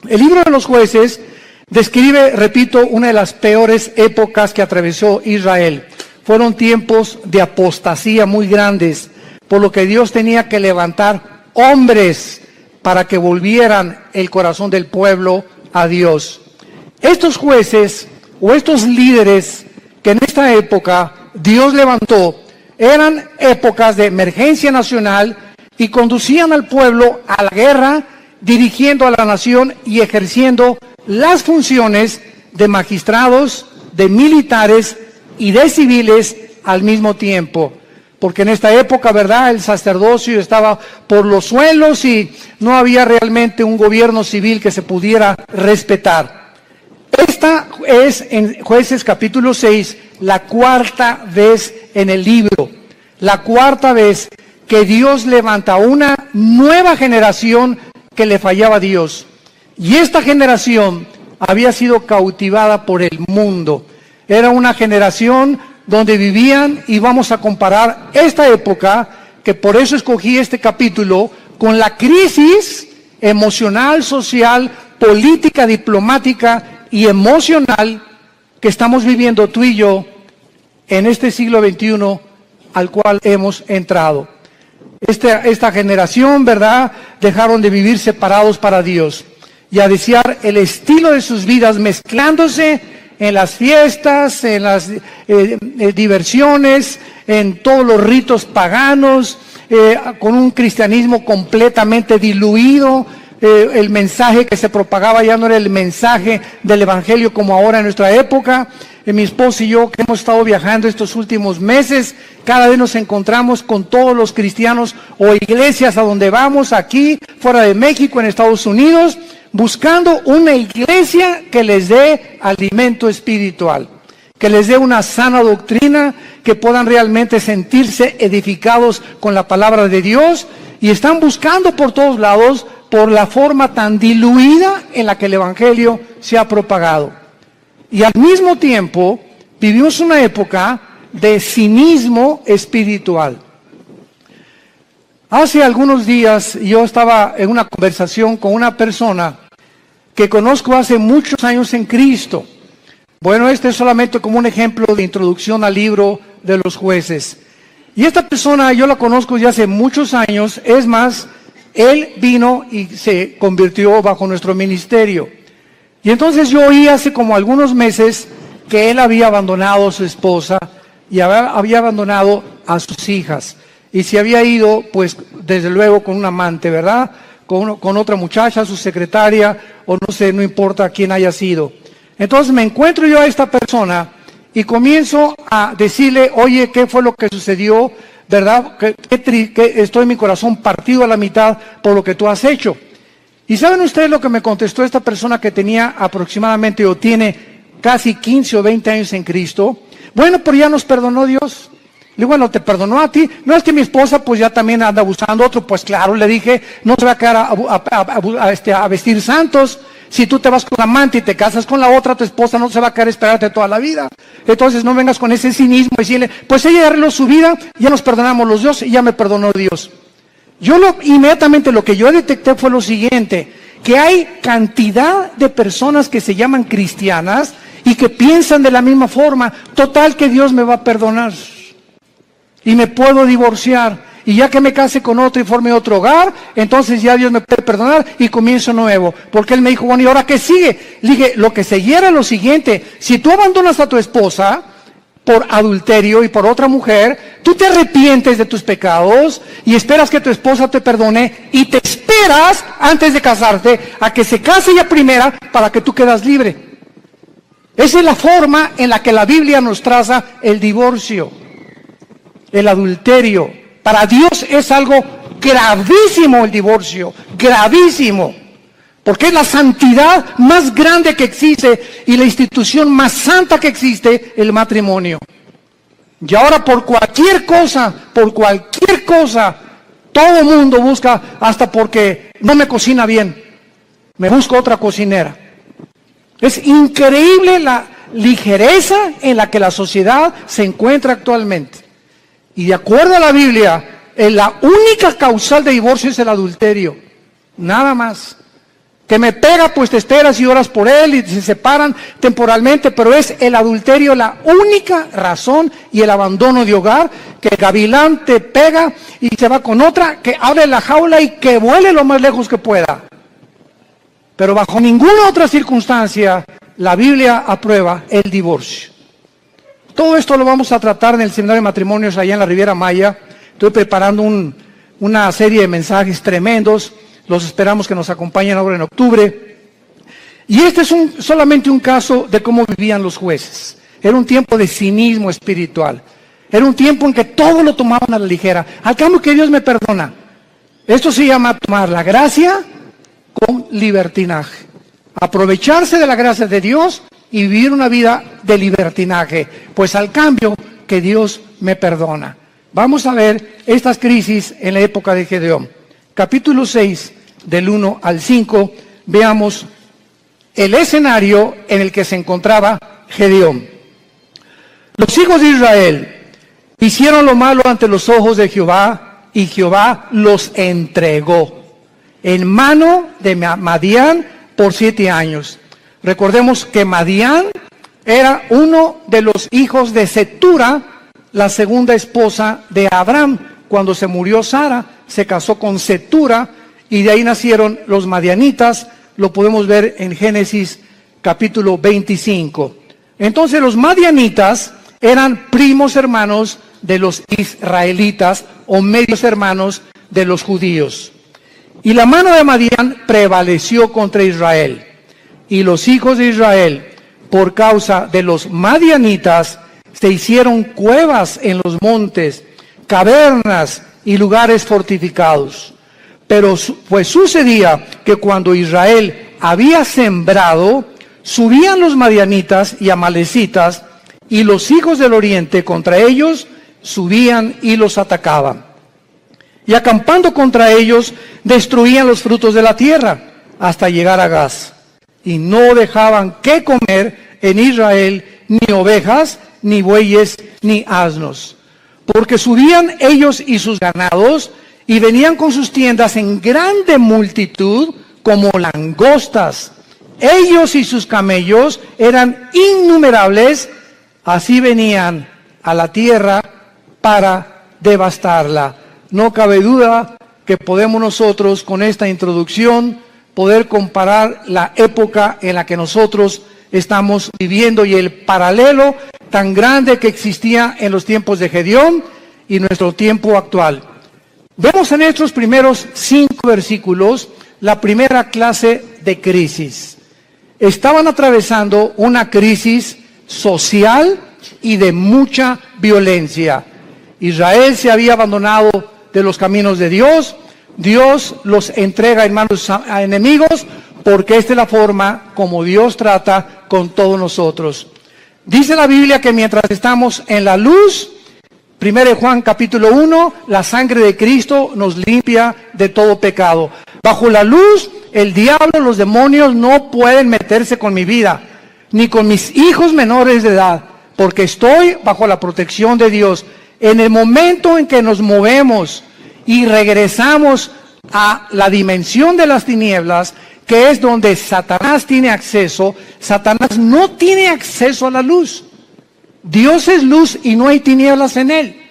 El libro de los Jueces describe, repito, una de las peores épocas que atravesó Israel. Fueron tiempos de apostasía muy grandes, por lo que Dios tenía que levantar hombres para que volvieran el corazón del pueblo a Dios. Estos jueces o estos líderes que en esta época Dios levantó, eran épocas de emergencia nacional y conducían al pueblo a la guerra, dirigiendo a la nación y ejerciendo las funciones de magistrados, de militares y de civiles al mismo tiempo. Porque en esta época, ¿verdad?, el sacerdocio estaba por los suelos y no había realmente un gobierno civil que se pudiera respetar. Esta es, en Jueces capítulo 6, la cuarta vez en el libro, la cuarta vez que Dios levanta una nueva generación que le fallaba a Dios. Y esta generación había sido cautivada por el mundo. Era una generación donde vivían, y vamos a comparar esta época, que por eso escogí este capítulo, con la crisis emocional, social, política, diplomática y emocional que estamos viviendo tú y yo en este siglo XXI al cual hemos entrado. Esta generación, ¿verdad?, dejaron de vivir separados para Dios y a desear el estilo de sus vidas mezclándose en las fiestas, en las diversiones, en todos los ritos paganos, con un cristianismo completamente diluido. El mensaje que se propagaba ya no era el mensaje del evangelio como ahora en nuestra época. Mi esposo y yo, que hemos estado viajando estos últimos meses, cada vez nos encontramos con todos los cristianos o iglesias a donde vamos, aquí, fuera de México, en Estados Unidos, buscando una iglesia que les dé alimento espiritual, que les dé una sana doctrina, que puedan realmente sentirse edificados con la palabra de Dios, y están buscando por todos lados por la forma tan diluida en la que el evangelio se ha propagado. Y al mismo tiempo vivimos una época de cinismo espiritual. Hace algunos días yo estaba en una conversación con una persona que conozco hace muchos años en Cristo. Bueno, este es solamente como un ejemplo de introducción al libro de los Jueces. Y esta persona yo la conozco ya hace muchos años, es más, él vino y se convirtió bajo nuestro ministerio. Y entonces yo oí hace como algunos meses que él había abandonado a su esposa y había abandonado a sus hijas. Y se había ido, pues, desde luego con un amante, ¿verdad? Con otra muchacha, su secretaria, o no sé, no importa quién haya sido. Entonces me encuentro yo a esta persona y comienzo a decirle, oye, ¿qué fue lo que sucedió? ¿Verdad? Que estoy en mi corazón partido a la mitad por lo que tú has hecho. ¿Y saben ustedes lo que me contestó esta persona que tenía aproximadamente o tiene casi 15 o 20 años en Cristo? Bueno, pero ya nos perdonó Dios. Le digo, bueno, te perdonó a ti. No, es que mi esposa pues ya también anda abusando otro. Pues claro, le dije, no se va a quedar a vestir santos. Si tú te vas con la amante y te casas con la otra, tu esposa no se va a quedar a esperarte toda la vida. Entonces no vengas con ese cinismo y decirle, pues ella arregló su vida, ya nos perdonamos los dos y ya me perdonó Dios. Inmediatamente lo que yo detecté fue lo siguiente, que hay cantidad de personas que se llaman cristianas y que piensan de la misma forma, total que Dios me va a perdonar y me puedo divorciar. Y ya que me case con otro y forme otro hogar, entonces ya Dios me puede perdonar y comienzo nuevo. Porque él me dijo, bueno, ¿y ahora qué sigue? Le dije, lo que siguiera es lo siguiente. Si tú abandonas a tu esposa por adulterio y por otra mujer, tú te arrepientes de tus pecados y esperas que tu esposa te perdone y te esperas antes de casarte a que se case ella primera para que tú quedas libre. Esa es la forma en la que la Biblia nos traza el divorcio, el adulterio. Para Dios es algo gravísimo el divorcio, gravísimo, porque es la santidad más grande que existe y la institución más santa que existe, el matrimonio. Y ahora por cualquier cosa, todo el mundo busca, hasta porque no me cocina bien, me busco otra cocinera. Es increíble la ligereza en la que la sociedad se encuentra actualmente. Y de acuerdo a la Biblia, la única causal de divorcio es el adulterio, nada más. Que me pega, pues te esperas y oras por él y se separan temporalmente, pero es el adulterio la única razón y el abandono de hogar, que el gavilán te pega y se va con otra, que abre la jaula y que vuele lo más lejos que pueda. Pero bajo ninguna otra circunstancia la Biblia aprueba el divorcio. Todo esto lo vamos a tratar en el seminario de matrimonios allá en la Riviera Maya. Estoy preparando una serie de mensajes tremendos. Los esperamos que nos acompañen ahora en octubre. Y este es solamente un caso de cómo vivían los jueces. Era un tiempo de cinismo espiritual. Era un tiempo en que todo lo tomaban a la ligera. Al cambio que Dios me perdona. Esto se llama tomar la gracia con libertinaje. Aprovecharse de la gracia de Dios y vivir una vida de libertinaje. Pues al cambio que Dios me perdona. Vamos a ver estas crisis en la época de Gedeón. Capítulo 6, del 1 al 5, veamos el escenario en el que se encontraba Gedeón. Los hijos de Israel hicieron lo malo ante los ojos de Jehová, y Jehová los entregó en mano de Madián por 7 años. Recordemos que Madián era uno de los hijos de Cetura, la segunda esposa de Abraham. Cuando se murió Sara, se casó con Cetura y de ahí nacieron los madianitas. Lo podemos ver en Génesis capítulo 25. Entonces los madianitas eran primos hermanos de los israelitas o medios hermanos de los judíos. Y la mano de Madián prevaleció contra Israel. Y los hijos de Israel, por causa de los madianitas, se hicieron cuevas en los montes, cavernas y lugares fortificados. Pero pues sucedía que cuando Israel había sembrado, subían los madianitas y amalecitas, y los hijos del oriente contra ellos subían y los atacaban. Y acampando contra ellos, destruían los frutos de la tierra, hasta llegar a Gaz. Y no dejaban que comer en Israel ni ovejas, ni bueyes, ni asnos. Porque subían ellos y sus ganados, y venían con sus tiendas en grande multitud, como langostas. Ellos y sus camellos eran innumerables, así venían a la tierra para devastarla. No cabe duda que podemos nosotros, con esta introducción, poder comparar la época en la que nosotros estamos viviendo y el paralelo tan grande que existía en los tiempos de Gedeón y nuestro tiempo actual. Vemos en estos primeros 5 versículos la primera clase de crisis. Estaban atravesando una crisis social y de mucha violencia. Israel se había abandonado de los caminos de Dios. Dios los entrega en manos a enemigos, porque esta es la forma como Dios trata con todos nosotros. Dice la Biblia que mientras estamos en la luz, 1 Juan capítulo 1, la sangre de Cristo nos limpia de todo pecado. Bajo la luz, el diablo, los demonios no pueden meterse con mi vida, ni con mis hijos menores de edad, porque estoy bajo la protección de Dios. En el momento en que nos movemos y regresamos a la dimensión de las tinieblas, que es donde Satanás tiene acceso, Satanás no tiene acceso a la luz. Dios es luz y no hay tinieblas en él.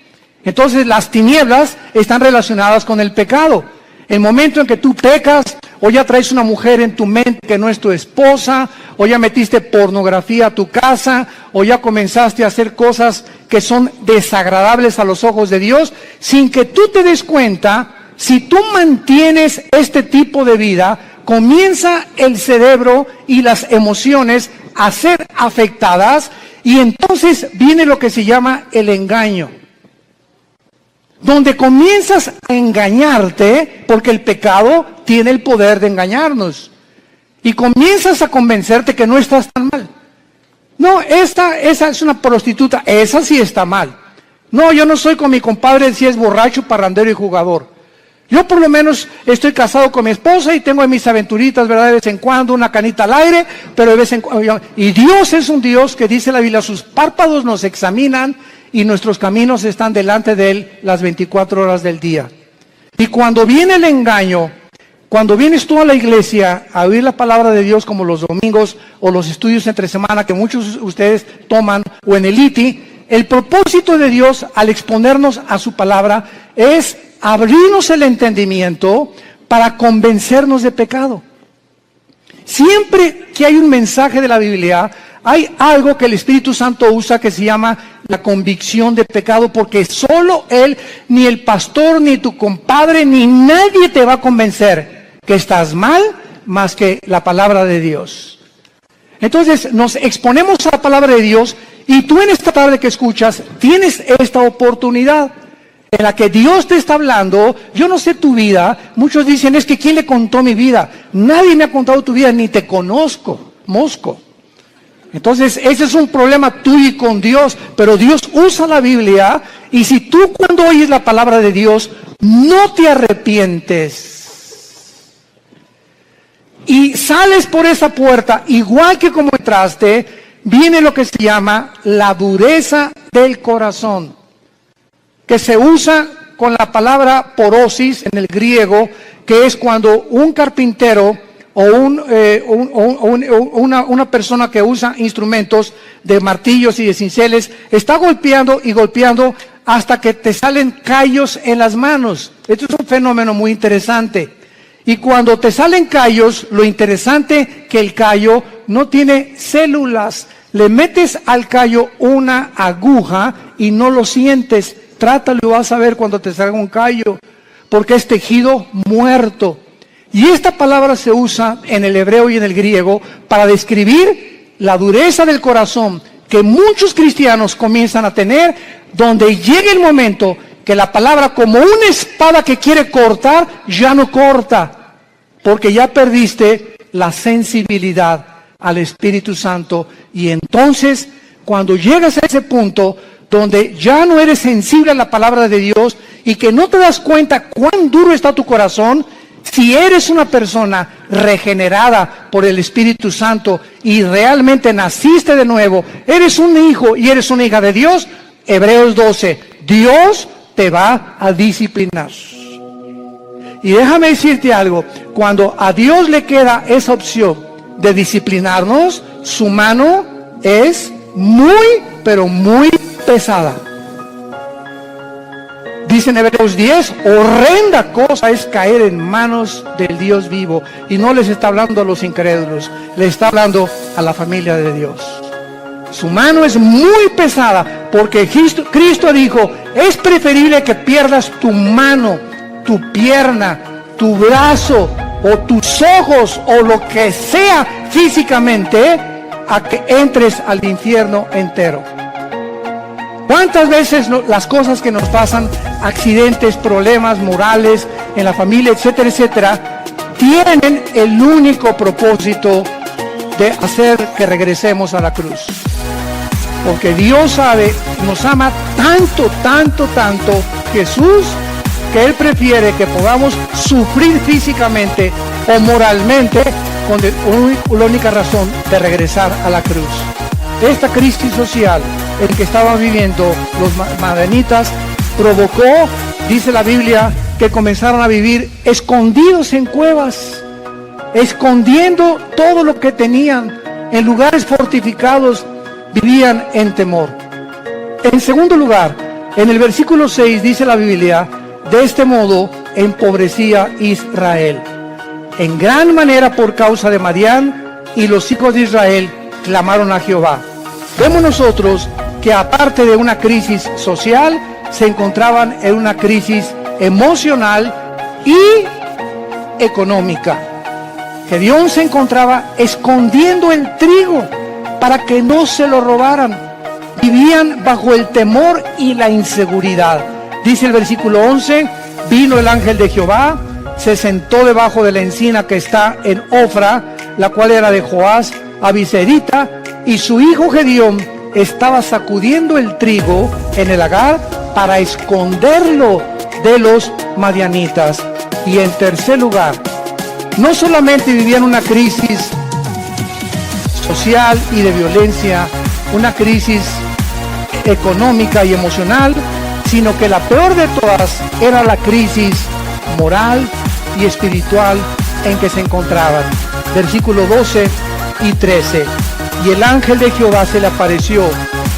Entonces las tinieblas están relacionadas con el pecado. El momento en que tú pecas, o ya traes una mujer en tu mente que no es tu esposa, o ya metiste pornografía a tu casa, o ya comenzaste a hacer cosas que son desagradables a los ojos de Dios, sin que tú te des cuenta, si tú mantienes este tipo de vida, comienza el cerebro y las emociones a ser afectadas, y entonces viene lo que se llama el engaño. Donde comienzas a engañarte, porque el pecado tiene el poder de engañarnos. Y comienzas a convencerte que no estás tan mal. No, esa es una prostituta, esa sí está mal. No, yo no soy con mi compadre si es borracho, parrandero y jugador. Yo por lo menos estoy casado con mi esposa y tengo mis aventuritas, ¿verdad? De vez en cuando, una canita al aire, pero de vez en cuando. Y Dios es un Dios que dice la Biblia, sus párpados nos examinan y nuestros caminos están delante de Él las 24 horas del día. Y cuando viene el engaño, Cuando vienes tú a la iglesia a oír la palabra de Dios, como los domingos o los estudios entre semana que muchos de ustedes toman, o en el ITI, el propósito de Dios al exponernos a su palabra es abrirnos el entendimiento para convencernos de pecado. Siempre que hay un mensaje de la Biblia, hay algo que el Espíritu Santo usa que se llama la convicción de pecado, porque solo Él, ni el pastor, ni tu compadre, ni nadie te va a convencer que estás mal más que la palabra de Dios. Entonces nos exponemos a la palabra de Dios y tú en esta tarde que escuchas tienes esta oportunidad en la que Dios te está hablando. Yo no sé tu vida. Muchos dicen, es que ¿quién le contó mi vida? Nadie me ha contado tu vida, ni te conozco, mosco. Entonces ese es un problema tuyo y con Dios, pero Dios usa la Biblia, y si tú cuando oyes la palabra de Dios no te arrepientes y sales por esa puerta igual que como entraste, viene lo que se llama la dureza del corazón, que se usa con la palabra porosis en el griego, que es cuando un carpintero o una persona que usa instrumentos de martillos y de cinceles está golpeando y golpeando hasta que te salen callos en las manos. Esto es un fenómeno muy interesante. Y cuando te salen callos, lo interesante que el callo no tiene células. Le metes al callo una aguja y no lo sientes. Trátalo y vas a ver cuando te salga un callo, porque es tejido muerto. Y esta palabra se usa en el hebreo y en el griego para describir la dureza del corazón que muchos cristianos comienzan a tener, donde llega el momento que la palabra, como una espada que quiere cortar, ya no corta, porque ya perdiste la sensibilidad al Espíritu Santo. Y entonces, cuando llegas a ese punto donde ya no eres sensible a la palabra de Dios y que no te das cuenta cuán duro está tu corazón, si eres una persona regenerada por el Espíritu Santo y realmente naciste de nuevo, eres un hijo y eres una hija de Dios, Hebreos 12, Dios te va a disciplinar. Y déjame decirte algo, cuando a Dios le queda esa opción de disciplinarnos, su mano es muy, pero muy pesada. Dice en Hebreos 10, horrenda cosa es caer en manos del Dios vivo. Y no les está hablando a los incrédulos, le está hablando a la familia de Dios. Su mano es muy pesada, porque Cristo dijo, es preferible que pierdas tu mano, tu pierna, tu brazo, o tus ojos, o lo que sea físicamente, a que entres al infierno entero. ¿Cuántas veces las cosas que nos pasan, accidentes, problemas morales en la familia, etcétera, etcétera, tienen el único propósito de hacer que regresemos a la cruz? Porque Dios sabe, nos ama tanto, tanto, tanto, Jesús, que Él prefiere que podamos sufrir físicamente o moralmente con la única razón de regresar a la cruz. Esta crisis social en que estaban viviendo los madianitas provocó, dice la Biblia, que comenzaron a vivir escondidos en cuevas, escondiendo todo lo que tenían, en lugares fortificados, vivían en temor. En segundo lugar, en el versículo 6 dice la Biblia, de este modo empobrecía Israel en gran manera por causa de Madián, y los hijos de Israel clamaron a Jehová. Vemos nosotros que aparte de una crisis social, se encontraban en una crisis emocional y económica. Gedeón se encontraba escondiendo el trigo para que no se lo robaran. Vivían bajo el temor y la inseguridad. Dice el versículo 11, vino el ángel de Jehová, se sentó debajo de la encina que está en Ofra, la cual era de Joás Abiserita, y su hijo Gedeón estaba sacudiendo el trigo en el lagar para esconderlo de los madianitas. Y en tercer lugar, no solamente vivían una crisis social y de violencia, una crisis económica y emocional, sino que la peor de todas era la crisis moral y espiritual en que se encontraban. Versículo 12 y 13. Y el ángel de Jehová se le apareció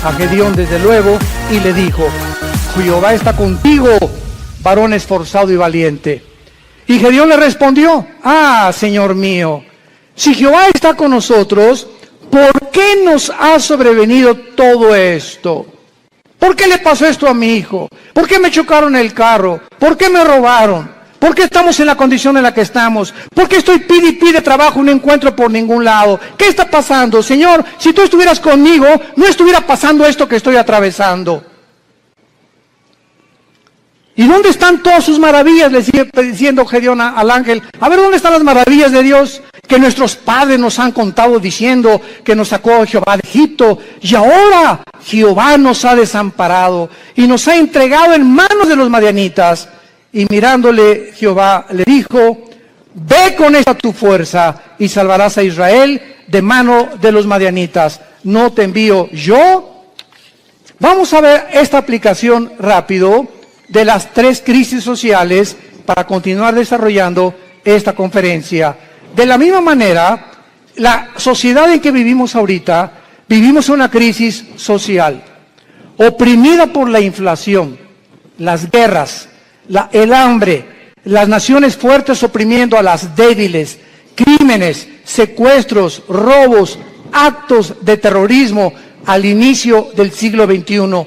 a Gedeón desde luego y le dijo: Jehová está contigo, varón esforzado y valiente. Y Gedeón le respondió: Señor mío, si Jehová está con nosotros, ¿por qué nos ha sobrevenido todo esto? ¿Por qué le pasó esto a mi hijo? ¿Por qué me chocaron el carro? ¿Por qué me robaron? ¿Por qué estamos en la condición en la que estamos? ¿Por qué estoy pide y pide trabajo y no encuentro por ningún lado? ¿Qué está pasando? Señor, si tú estuvieras conmigo, no estuviera pasando esto que estoy atravesando. ¿Y dónde están todas sus maravillas? Le sigue diciendo Gedeón al ángel. A ver, ¿dónde están las maravillas de Dios? Que nuestros padres nos han contado diciendo que nos sacó Jehová de Egipto. Y ahora Jehová nos ha desamparado y nos ha entregado en manos de los madianitas. Y mirándole Jehová le dijo: Ve con esta tu fuerza y salvarás a Israel de mano de los madianitas. ¿No te envío yo? Vamos a ver esta aplicación rápido de las 3 crisis sociales para continuar desarrollando esta conferencia. De la misma manera, la sociedad en que vivimos ahorita, vivimos una crisis social, oprimida por la inflación, las guerras, el hambre, las naciones fuertes oprimiendo a las débiles, crímenes, secuestros, robos, actos de terrorismo al inicio del siglo XXI.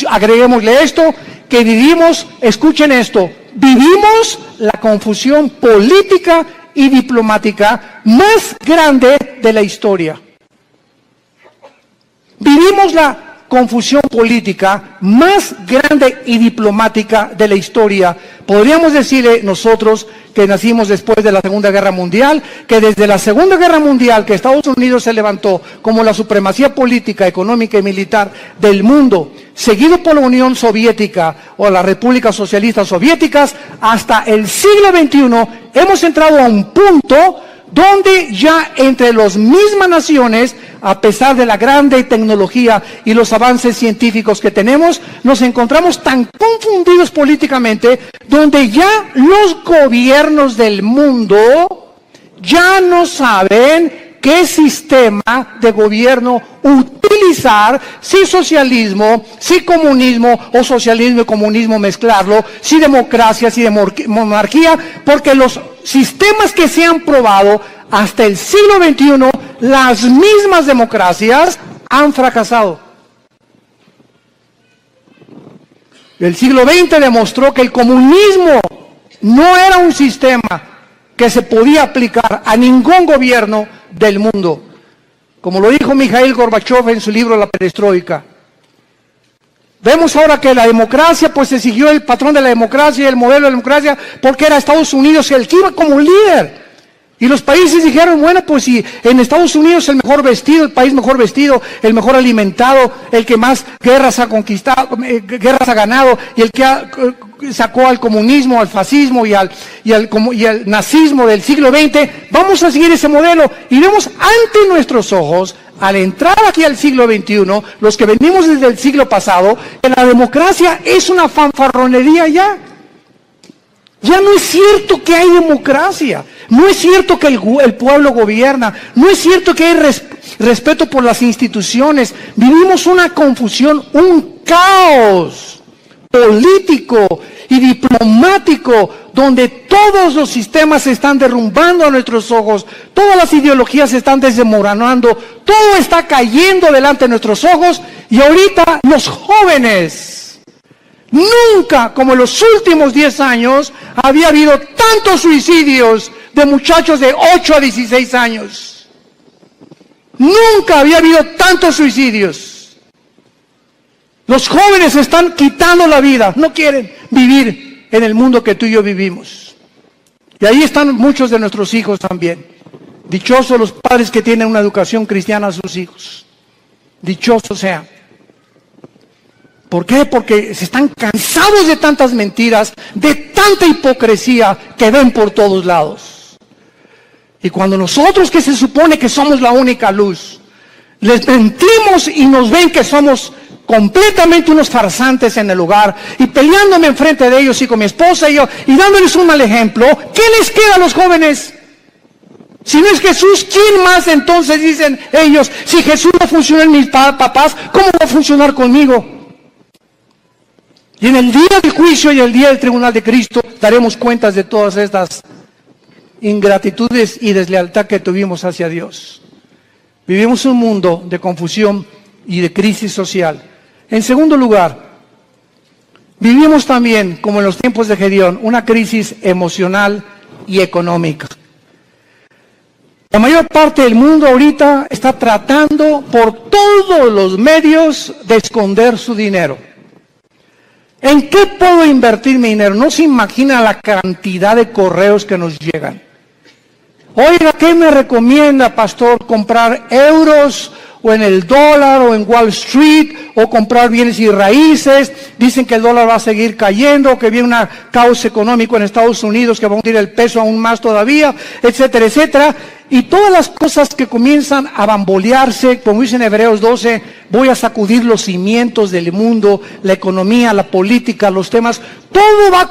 Agreguémosle esto, que vivimos, escuchen esto, vivimos la confusión política y diplomática más grande de la historia. Vivimos la confusión política más grande y diplomática de la historia. Podríamos decirle nosotros que nacimos después de la Segunda Guerra Mundial, que desde la Segunda Guerra Mundial que Estados Unidos se levantó como la supremacía política, económica y militar del mundo, seguido por la Unión Soviética o las repúblicas socialistas soviéticas, hasta el siglo XXI hemos entrado a un punto donde ya entre las mismas naciones, a pesar de la grande tecnología y los avances científicos que tenemos, nos encontramos tan confundidos políticamente, donde ya los gobiernos del mundo ya no saben qué sistema de gobierno utilizar, si socialismo, si comunismo o socialismo y comunismo mezclarlo, si democracia, si monarquía, porque los sistemas que se han probado hasta el siglo XXI, las mismas democracias han fracasado. El siglo XX demostró que el comunismo no era un sistema que se podía aplicar a ningún gobierno del mundo, como lo dijo Mikhail Gorbachev en su libro La Perestroika. Vemos ahora que la democracia, pues se siguió el patrón de la democracia y el modelo de la democracia, porque era Estados Unidos el que iba como líder. Y los países dijeron, bueno, pues si en Estados Unidos el mejor vestido, el país mejor vestido, el mejor alimentado, el que más guerras ha conquistado, guerras ha ganado, y el que sacó al comunismo, al fascismo y al nazismo del siglo XX, vamos a seguir ese modelo. Y vemos ante nuestros ojos, al entrar aquí al siglo XXI, los que venimos desde el siglo pasado, que la democracia es una fanfarronería ya. Ya no es cierto que hay democracia, no es cierto que el pueblo gobierna, no es cierto que hay respeto por las instituciones. Vivimos una confusión, un caos político y diplomático, donde todos los sistemas se están derrumbando a nuestros ojos, todas las ideologías se están desmoronando, todo está cayendo delante de nuestros ojos, y ahorita los jóvenes, nunca, como en los últimos 10 años, había habido tantos suicidios de muchachos de 8 a 16 años. Nunca había habido tantos suicidios. Los jóvenes se están quitando la vida, no quieren vivir en el mundo que tú y yo vivimos. Y ahí están muchos de nuestros hijos también. Dichosos los padres que tienen una educación cristiana a sus hijos. Dichosos sean. ¿Por qué? Porque se están cansados de tantas mentiras, de tanta hipocresía que ven por todos lados. Y cuando nosotros, que se supone que somos la única luz, les mentimos y nos ven que somos completamente unos farsantes en el hogar, y peleándome enfrente de ellos y con mi esposa y yo, y dándoles un mal ejemplo, ¿qué les queda a los jóvenes? Si no es Jesús, ¿quién más entonces dicen ellos? Si Jesús no funciona en mis papás, ¿cómo va a funcionar conmigo? Y en el día del juicio y el día del tribunal de Cristo daremos cuentas de todas estas ingratitudes y deslealtad que tuvimos hacia Dios. Vivimos un mundo de confusión y de crisis social. En segundo lugar, vivimos también, como en los tiempos de Gedeón, una crisis emocional y económica. La mayor parte del mundo ahorita está tratando por todos los medios de esconder su dinero. ¿En qué puedo invertir mi dinero? No se imagina la cantidad de correos que nos llegan. Oiga, ¿qué me recomienda, pastor? ¿Comprar euros o en el dólar o en Wall Street o comprar bienes y raíces? Dicen que el dólar va a seguir cayendo, que viene una caos económico en Estados Unidos que va a hundir el peso aún más todavía, etcétera, etcétera. Y todas las cosas que comienzan a bambolearse, como dice en Hebreos 12, voy a sacudir los cimientos del mundo, la economía, la política, los temas, todo va a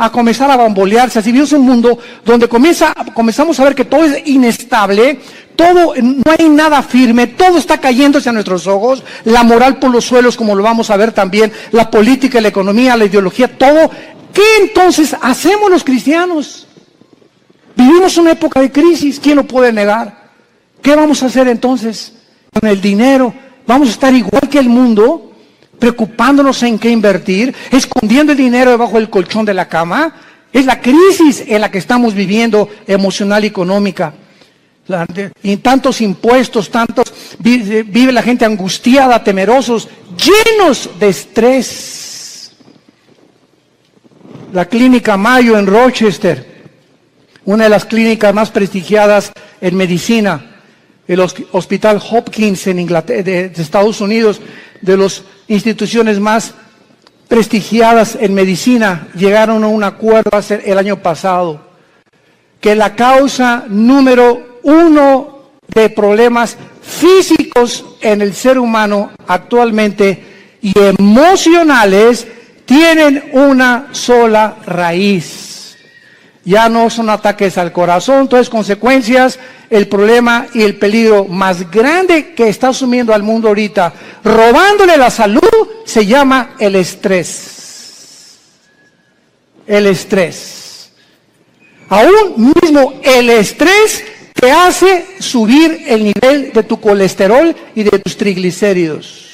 comenzar a bambolearse. Así vivimos un mundo donde comenzamos a ver que todo es inestable, todo, no hay nada firme, todo está cayéndose a nuestros ojos, la moral por los suelos, como lo vamos a ver también, la política, la economía, la ideología, todo. ¿Qué entonces hacemos los cristianos? Vivimos una época de crisis, ¿quién lo puede negar? ¿Qué vamos a hacer entonces con el dinero? ¿Vamos a estar igual que el mundo, preocupándonos en qué invertir, escondiendo el dinero debajo del colchón de la cama? Es la crisis en la que estamos viviendo, emocional y económica. Y tantos impuestos, vive la gente angustiada, temerosos, llenos de estrés. La clínica Mayo en Rochester, una de las clínicas más prestigiadas en medicina, el Hospital Hopkins en Inglaterra, de Estados Unidos, de las instituciones más prestigiadas en medicina, llegaron a un acuerdo el año pasado, que la causa número 1 de problemas físicos en el ser humano actualmente y emocionales tienen una sola raíz. Ya no son ataques al corazón, entonces consecuencias, el problema y el peligro más grande que está asumiendo al mundo ahorita, robándole la salud, se llama el estrés. El estrés. Aún mismo el estrés te hace subir el nivel de tu colesterol y de tus triglicéridos.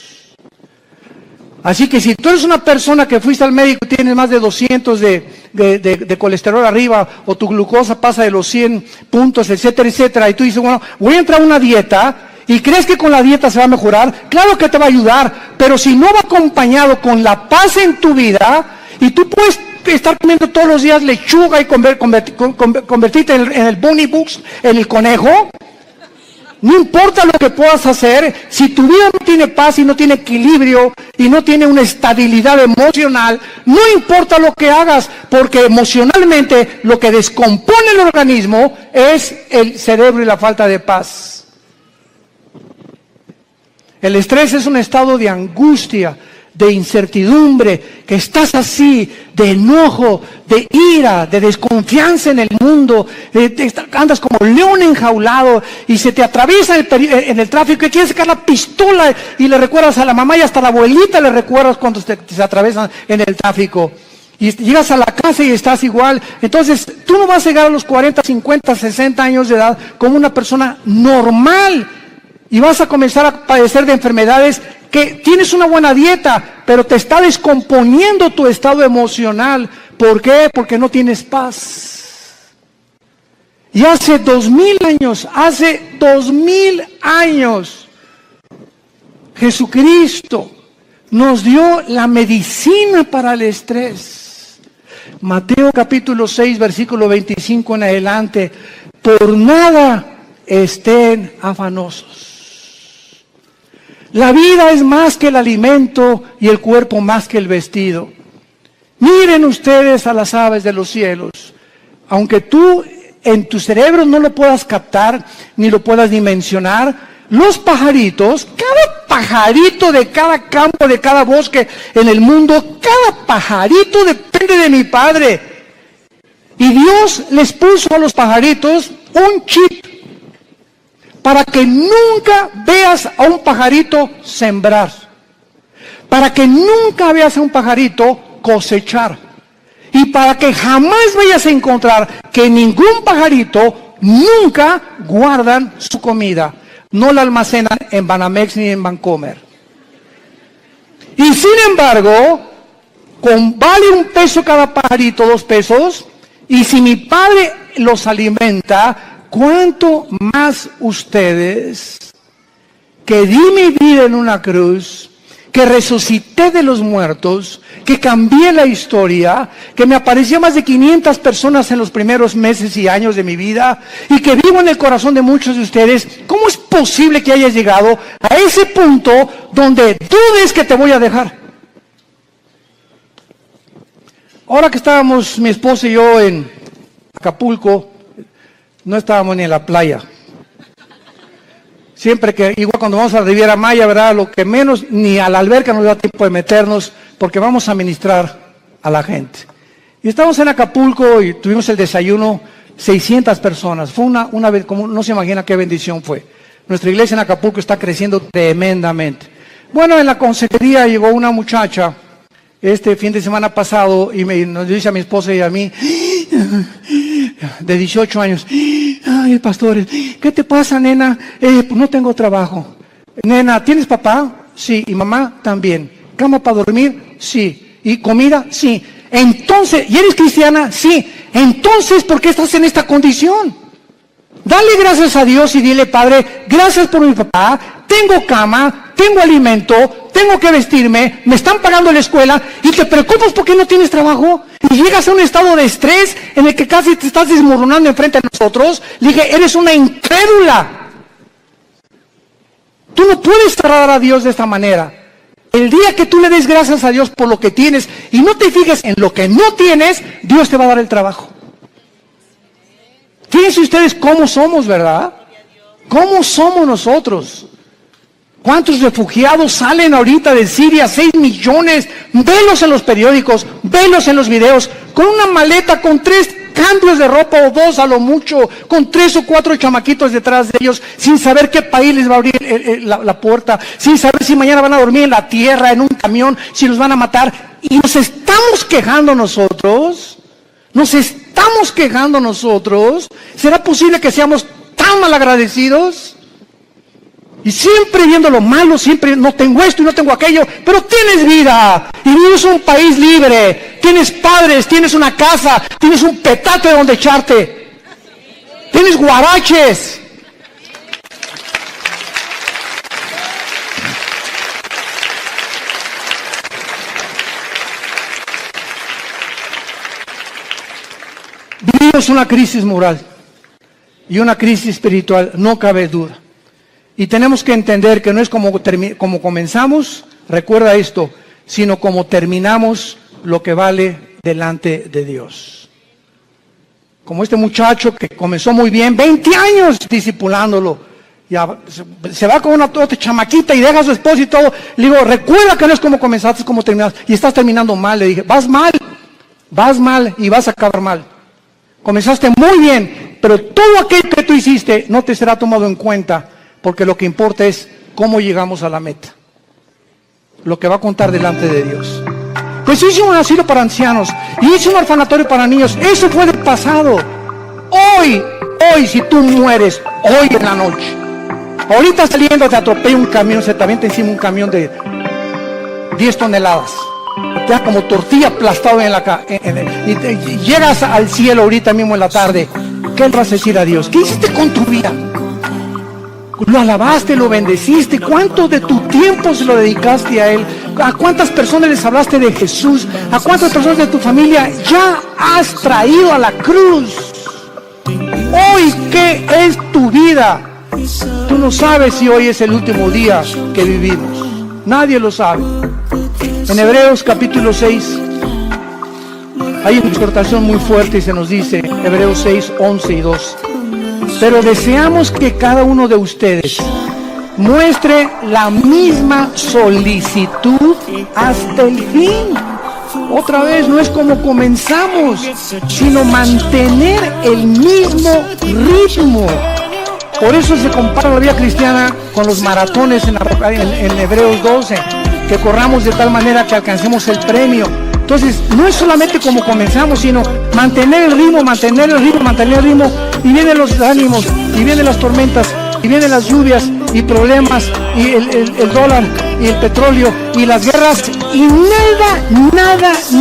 Así que si tú eres una persona que fuiste al médico y tienes más de 200 de colesterol arriba, o tu glucosa pasa de los 100 puntos, etcétera, etcétera, y tú dices, bueno, voy a entrar a una dieta, y crees que con la dieta se va a mejorar, claro que te va a ayudar, pero si no va acompañado con la paz en tu vida, y tú puedes estar comiendo todos los días lechuga y convertirte en el bunny books, en el conejo, no importa lo que puedas hacer, si tu vida no tiene paz y no tiene equilibrio y no tiene una estabilidad emocional, no importa lo que hagas, porque emocionalmente lo que descompone el organismo es el cerebro y la falta de paz. El estrés es un estado de angustia, de incertidumbre, que estás así, de enojo, de ira, de desconfianza en el mundo, andas como león enjaulado y se te atraviesa en el tráfico y quieres sacar la pistola y le recuerdas a la mamá y hasta a la abuelita le recuerdas cuando se atraviesan en el tráfico. Y llegas a la casa y estás igual. Entonces, tú no vas a llegar a los 40, 50, 60 años de edad como una persona normal. Y vas a comenzar a padecer de enfermedades que tienes una buena dieta, pero te está descomponiendo tu estado emocional. ¿Por qué? Porque no tienes paz. Y hace 2000 años, Jesucristo nos dio la medicina para el estrés. Mateo capítulo 6, versículo 25 en adelante. Por nada estén afanosos. La vida es más que el alimento y el cuerpo más que el vestido. Miren ustedes a las aves de los cielos. Aunque tú en tu cerebro no lo puedas captar, ni lo puedas dimensionar, los pajaritos, cada pajarito de cada campo, de cada bosque en el mundo, cada pajarito depende de mi Padre. Y Dios les puso a los pajaritos un chip para que nunca veas a un pajarito sembrar, para que nunca veas a un pajarito cosechar, y para que jamás vayas a encontrar que ningún pajarito nunca guardan su comida, no la almacenan en Banamex ni en Bancomer. Y sin embargo, vale $1 cada pajarito, $2, y si mi Padre los alimenta, ¿cuánto más ustedes, que di mi vida en una cruz, que resucité de los muertos, que cambié la historia, que me apareció más de 500 personas en los primeros meses y años de mi vida, y que vivo en el corazón de muchos de ustedes? ¿Cómo es posible que hayas llegado a ese punto donde dudes que te voy a dejar? Ahora que estábamos mi esposa y yo en Acapulco, no estábamos ni en la playa. Siempre que, igual cuando vamos a la Riviera Maya, ¿verdad? Lo que menos, ni a la alberca nos da tiempo de meternos, porque vamos a ministrar a la gente. Y estábamos en Acapulco y tuvimos el desayuno, 600 personas. Fue una vez, como no se imagina qué bendición fue. Nuestra iglesia en Acapulco está creciendo tremendamente. Bueno, en la consejería llegó una muchacha este fin de semana pasado y nos dice a mi esposa y a mí, de 18 años, ay, pastor, ¿qué te pasa, nena? Pues no tengo trabajo. Nena, ¿tienes papá? Sí. ¿Y mamá? También. ¿Cama para dormir? Sí. ¿Y comida? Sí. Entonces, ¿y eres cristiana? Sí. Entonces, ¿por qué estás en esta condición? Dale gracias a Dios y dile, Padre, gracias por mi papá, tengo cama, tengo alimento, tengo que vestirme, me están pagando la escuela, y te preocupas porque no tienes trabajo, y llegas a un estado de estrés en el que casi te estás desmoronando enfrente de nosotros. Le dije, eres una incrédula. Tú no puedes tratar a Dios de esta manera. El día que tú le des gracias a Dios por lo que tienes y no te fijes en lo que no tienes, Dios te va a dar el trabajo. Fíjense ustedes cómo somos, ¿verdad? ¿Cómo somos nosotros? ¿Cuántos refugiados salen ahorita de Siria? 6 millones. Velos en los periódicos, velos en los videos, con una maleta con 3 cambios de ropa o 2 a lo mucho, con 3 o 4 chamaquitos detrás de ellos, sin saber qué país les va a abrir la puerta, sin saber si mañana van a dormir en la tierra, en un camión, si los van a matar. Y nos estamos quejando nosotros. Nos estamos quejando nosotros. ¿Será posible que seamos tan malagradecidos? Y siempre viendo lo malo, siempre no tengo esto y no tengo aquello, pero tienes vida y vives en un país libre, tienes padres, tienes una casa, tienes un petate donde echarte, tienes guaraches. Vivimos una crisis moral y una crisis espiritual, no cabe duda. Y tenemos que entender que no es como comenzamos, recuerda esto, sino como terminamos lo que vale delante de Dios. Como este muchacho que comenzó muy bien, 20 años discipulándolo, ya se va con una otra chamaquita y deja a su esposo y todo. Le digo, recuerda que no es como comenzaste, es como terminaste. Y estás terminando mal. Le dije, vas mal y vas a acabar mal. Comenzaste muy bien, pero todo aquello que tú hiciste no te será tomado en cuenta. Porque lo que importa es cómo llegamos a la meta. Lo que va a contar delante de Dios. Pues hice un asilo para ancianos y hice un orfanatorio para niños. Eso fue del pasado. Hoy, si tú mueres, hoy en la noche. Ahorita saliendo te atropella un camión, se te avienta encima un camión de 10 toneladas. Te da como tortilla aplastado en la y llegas al cielo ahorita mismo en la tarde. ¿Qué le vas a decir a Dios? ¿Qué hiciste con tu vida? Lo alabaste, lo bendeciste. ¿Cuánto de tu tiempo se lo dedicaste a Él? ¿A cuántas personas les hablaste de Jesús? ¿A cuántas personas de tu familia ya has traído a la cruz? Hoy, ¿qué es tu vida? Tú no sabes si hoy es el último día que vivimos. Nadie lo sabe. En Hebreos capítulo 6 hay una exhortación muy fuerte y se nos dice, Hebreos 6, 11 y 12. Pero deseamos que cada uno de ustedes muestre la misma solicitud hasta el fin. Otra vez, no es como comenzamos, sino mantener el mismo ritmo. Por eso se compara la vida cristiana con los maratones en Hebreos 12, que corramos de tal manera que alcancemos el premio. Entonces, no es solamente como comenzamos, sino mantener el ritmo, y vienen los ánimos, y vienen las tormentas, y vienen las lluvias, y problemas, y el dólar, y el petróleo, y las guerras, y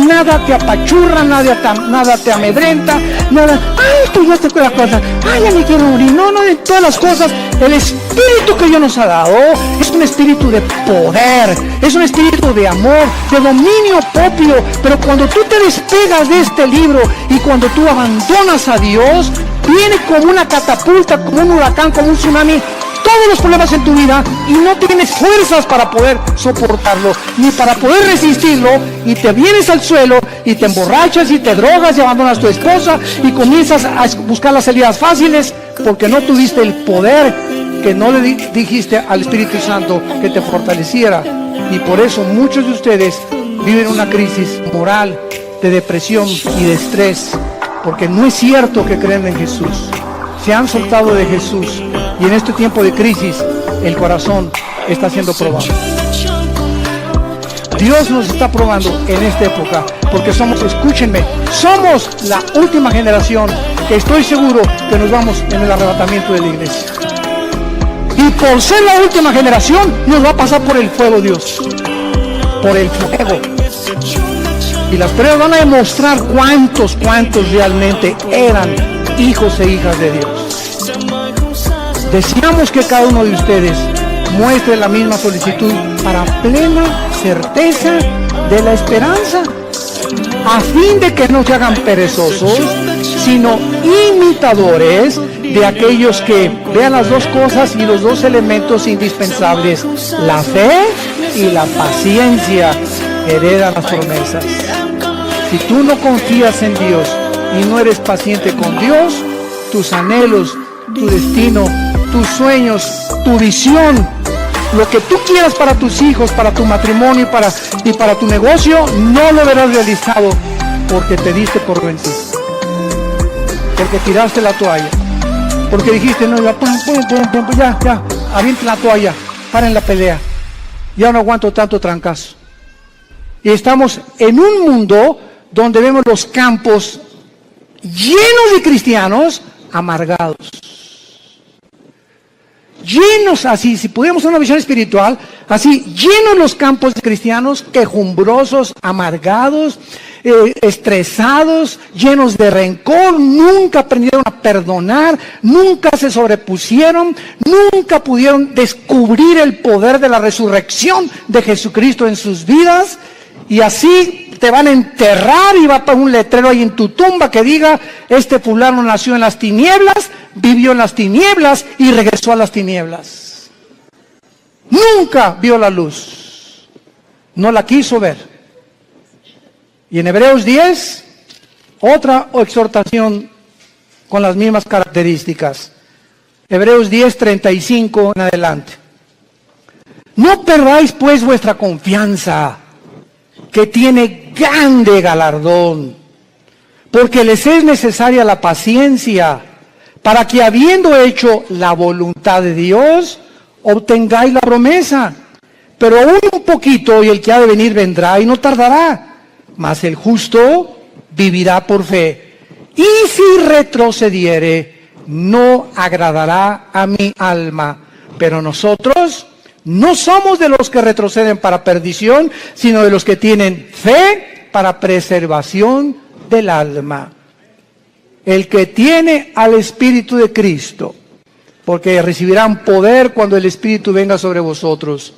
nada te apachurra, nada te amedrenta, nada, ay, tú ya te la cosa, ay, ya me quiero morir, no, de todas las cosas, el espíritu que Dios nos ha dado es un espíritu de poder, es un espíritu de amor, de dominio propio, pero cuando tú te despegas de este libro, y cuando tú abandonas a Dios, viene como una catapulta, como un huracán, como un tsunami, todos los problemas en tu vida, y no tienes fuerzas para poder soportarlo, ni para poder resistirlo, y te vienes al suelo, y te emborrachas, y te drogas, y abandonas a tu esposa, y comienzas a buscar las salidas fáciles, porque no tuviste el poder que no le dijiste al Espíritu Santo que te fortaleciera. Y por eso muchos de ustedes viven una crisis moral, de depresión y de estrés, porque no es cierto que creen en Jesús. Se han soltado de Jesús, y en este tiempo de crisis el corazón está siendo probado. Dios nos está probando en esta época, porque escúchenme, somos la última generación que estoy seguro que nos vamos en el arrebatamiento de la iglesia. Y por ser la última generación, nos va a pasar por el fuego Dios, por el fuego. Y las pruebas van a demostrar cuántos realmente eran hijos e hijas de Dios. Deseamos que cada uno de ustedes muestre la misma solicitud para plena certeza de la esperanza, a fin de que no se hagan perezosos, sino imitadores de aquellos que vean las dos cosas y los dos elementos indispensables, la fe y la paciencia, heredan las promesas. Si tú no confías en Dios y no eres paciente con Dios, tus anhelos, tu destino, tus sueños, tu visión, lo que tú quieras para tus hijos, para tu matrimonio y para tu negocio, no lo verás realizado, porque te diste por vencido, porque tiraste la toalla, porque dijiste, no, ya, avienta la toalla, paren la pelea, ya no aguanto tanto trancazo. Y estamos en un mundo donde vemos los campos llenos de cristianos amargados. Llenos así, si pudiéramos una visión espiritual, así, llenos los campos de cristianos, quejumbrosos, amargados, estresados, llenos de rencor, nunca aprendieron a perdonar, nunca se sobrepusieron, nunca pudieron descubrir el poder de la resurrección de Jesucristo en sus vidas, y así te van a enterrar y va a poner un letrero ahí en tu tumba que diga, este fulano nació en las tinieblas, vivió en las tinieblas y regresó a las tinieblas. Nunca vio la luz, no la quiso ver. Y en Hebreos 10, otra exhortación con las mismas características. Hebreos 10, 35 en adelante. No perdáis pues vuestra confianza, que tiene grande galardón, porque les es necesaria la paciencia, para que habiendo hecho la voluntad de Dios, obtengáis la promesa. Pero aún un poquito, y el que ha de venir vendrá y no tardará, mas el justo vivirá por fe. Y si retrocediere, no agradará a mi alma. Pero nosotros no somos de los que retroceden para perdición, sino de los que tienen fe para preservación del alma. El que tiene al Espíritu de Cristo, porque recibirán poder cuando el Espíritu venga sobre vosotros.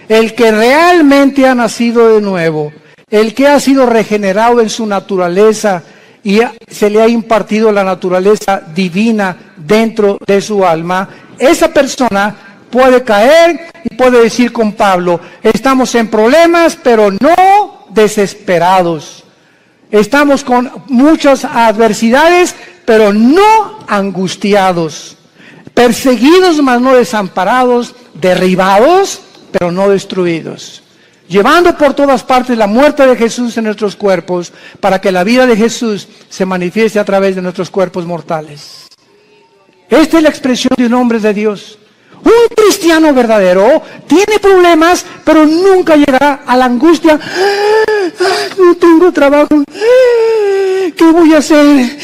El que realmente ha nacido de nuevo, el que ha sido regenerado en su naturaleza y se le ha impartido la naturaleza divina dentro de su alma, esa persona puede caer y puede decir con Pablo, estamos en problemas, pero no desesperados. Estamos con muchas adversidades, pero no angustiados. Perseguidos, mas no desamparados. derribados, pero no destruidos. Llevando por todas partes la muerte de Jesús en nuestros cuerpos, para que la vida de Jesús se manifieste a través de nuestros cuerpos mortales. Esta es la expresión de un hombre de Dios. Un cristiano verdadero tiene problemas, pero nunca llegará a la angustia. No tengo trabajo. ¿Qué voy a hacer?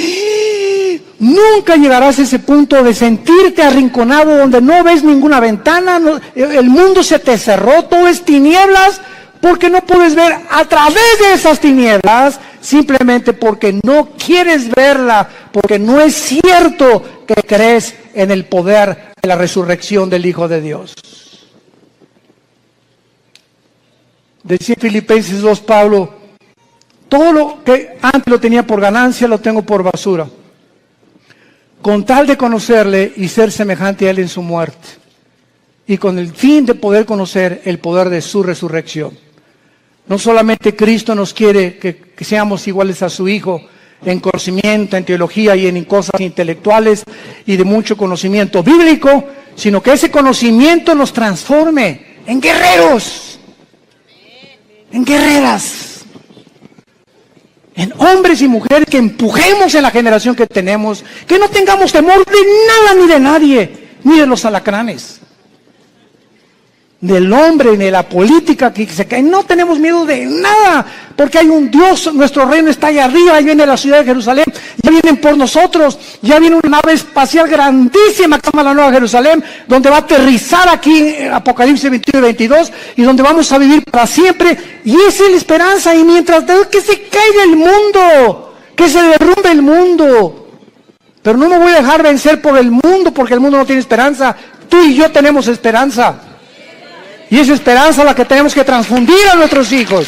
Nunca llegarás a ese punto de sentirte arrinconado donde no ves ninguna ventana, el mundo se te cerró, todo es tinieblas, porque no puedes ver a través de esas tinieblas, simplemente porque no quieres verla, porque no es cierto que crees en el poder de la resurrección del Hijo de Dios. Decía en Filipenses 2 Pablo, todo lo que antes lo tenía por ganancia, lo tengo por basura, con tal de conocerle y ser semejante a él en su muerte, y con el fin de poder conocer el poder de su resurrección. No solamente Cristo nos quiere que seamos iguales a su Hijo en conocimiento, en teología y en cosas intelectuales y de mucho conocimiento bíblico, sino que ese conocimiento nos transforme en guerreros, en guerreras, en hombres y mujeres que empujemos en la generación que tenemos, que no tengamos temor de nada ni de nadie, ni de los alacranes, del hombre, ni de la política que se cae. No tenemos miedo de nada, porque hay un Dios, nuestro reino está allá arriba, ahí viene la ciudad de Jerusalén, ya vienen por nosotros, ya viene una nave espacial grandísima que se llama la Nueva Jerusalén, donde va a aterrizar aquí Apocalipsis 21 y 22, y donde vamos a vivir para siempre, y esa es la esperanza. Y mientras que se caiga el mundo, que se derrumbe el mundo, pero no me voy a dejar vencer por el mundo, porque el mundo no tiene esperanza. Tú y yo tenemos esperanza. Y esa esperanza es la que tenemos que transfundir a nuestros hijos.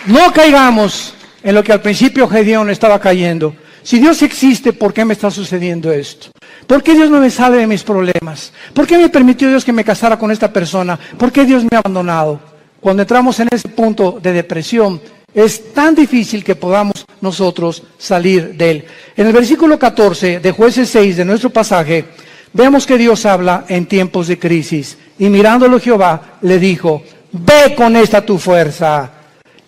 No caigamos en lo que al principio Gedeón estaba cayendo. Si Dios existe, ¿por qué me está sucediendo esto? ¿Por qué Dios no me salve de mis problemas? ¿Por qué me permitió Dios que me casara con esta persona? ¿Por qué Dios me ha abandonado? Cuando entramos en ese punto de depresión, es tan difícil que podamos nosotros salir de él. En el versículo 14 de Jueces 6 de nuestro pasaje, vemos que Dios habla en tiempos de crisis. Y mirándolo Jehová, le dijo, ve con esta tu fuerza